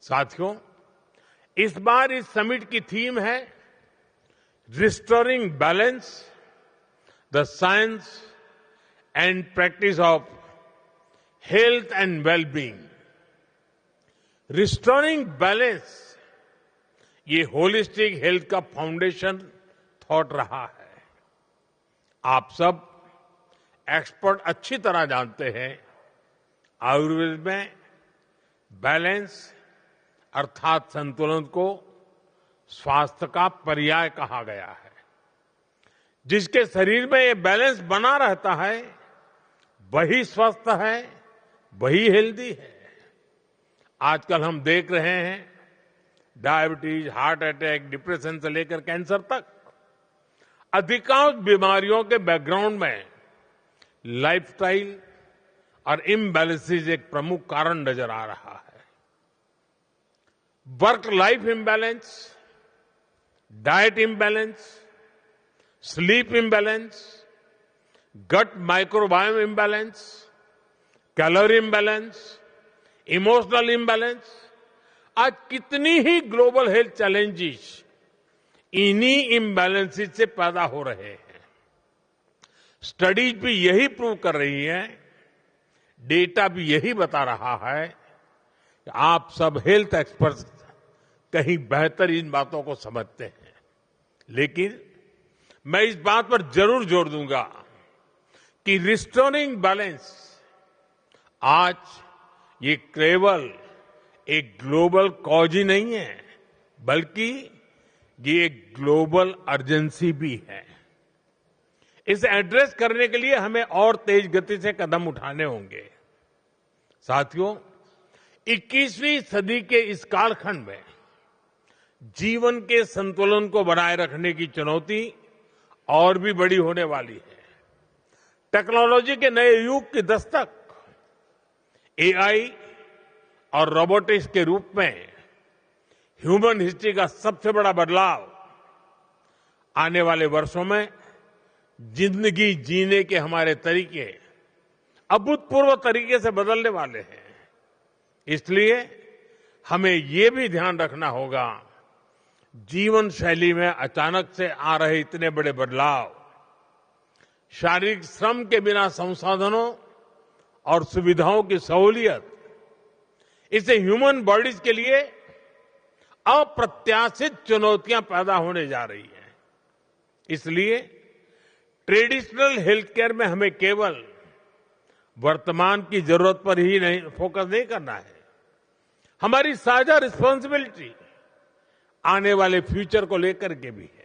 साथियों, इस बार इस समिट की थीम है restoring balance, the science and practice of health and wellbeing. Restoring balance ये होलिस्टिक हेल्थ का फाउंडेशन थॉट रहा है। आप सब एक्सपर्ट अच्छी तरह जानते हैं, आयुर्वेद में बैलेंस अर्थात संतुलन को स्वास्थ्य का पर्याय कहा गया है। जिसके शरीर में ये बैलेंस बना रहता है वही स्वस्थ है, वही हेल्दी है। आजकल हम देख रहे हैं डायबिटीज, हार्ट अटैक, डिप्रेशन से लेकर कैंसर तक अधिकांश बीमारियों के बैकग्राउंड में लाइफस्टाइल और इम्बैलेंसेज एक प्रमुख कारण नजर आ रहा है। Work life imbalance, diet imbalance, sleep imbalance, gut microbiome imbalance, calorie imbalance, emotional imbalance, आज कितनी ही ग्लोबल हेल्थ चैलेंजेस इन्हीं इम्बैलेंसेस से पैदा हो रहे हैं। स्टडीज भी यही प्रूव कर रही है, डेटा भी यही बता रहा है कि आप सब हेल्थ एक्सपर्ट कहीं बेहतर इन बातों को समझते हैं। लेकिन मैं इस बात पर जरूर जोर दूंगा कि रिस्टोरिंग बैलेंस आज ये केवल एक ग्लोबल कॉज ही नहीं है, बल्कि ये एक ग्लोबल अर्जेंसी भी है। इसे एड्रेस करने के लिए हमें और तेज गति से कदम उठाने होंगे। साथियों, 21वीं सदी के इस कालखंड में जीवन के संतुलन को बनाए रखने की चुनौती और भी बड़ी होने वाली है। टेक्नोलॉजी के नए युग की दस्तक, एआई और रोबोटिक्स के रूप में ह्यूमन हिस्ट्री का सबसे बड़ा बदलाव आने वाले वर्षों में जिंदगी जीने के हमारे तरीके अभूतपूर्व तरीके से बदलने वाले हैं। इसलिए हमें ये भी ध्यान रखना होगा, जीवन शैली में अचानक से आ रहे इतने बड़े बदलाव शारीरिक श्रम के बिना संसाधनों और सुविधाओं की सहूलियत, इससे ह्यूमन बॉडीज के लिए अप्रत्याशित चुनौतियां पैदा होने जा रही हैं। इसलिए ट्रेडिशनल हेल्थ केयर में हमें केवल वर्तमान की जरूरत पर ही नहीं फोकस नहीं करना है। हमारी साझा रिस्पांसिबिलिटी आने वाले फ्यूचर को लेकर के भी है।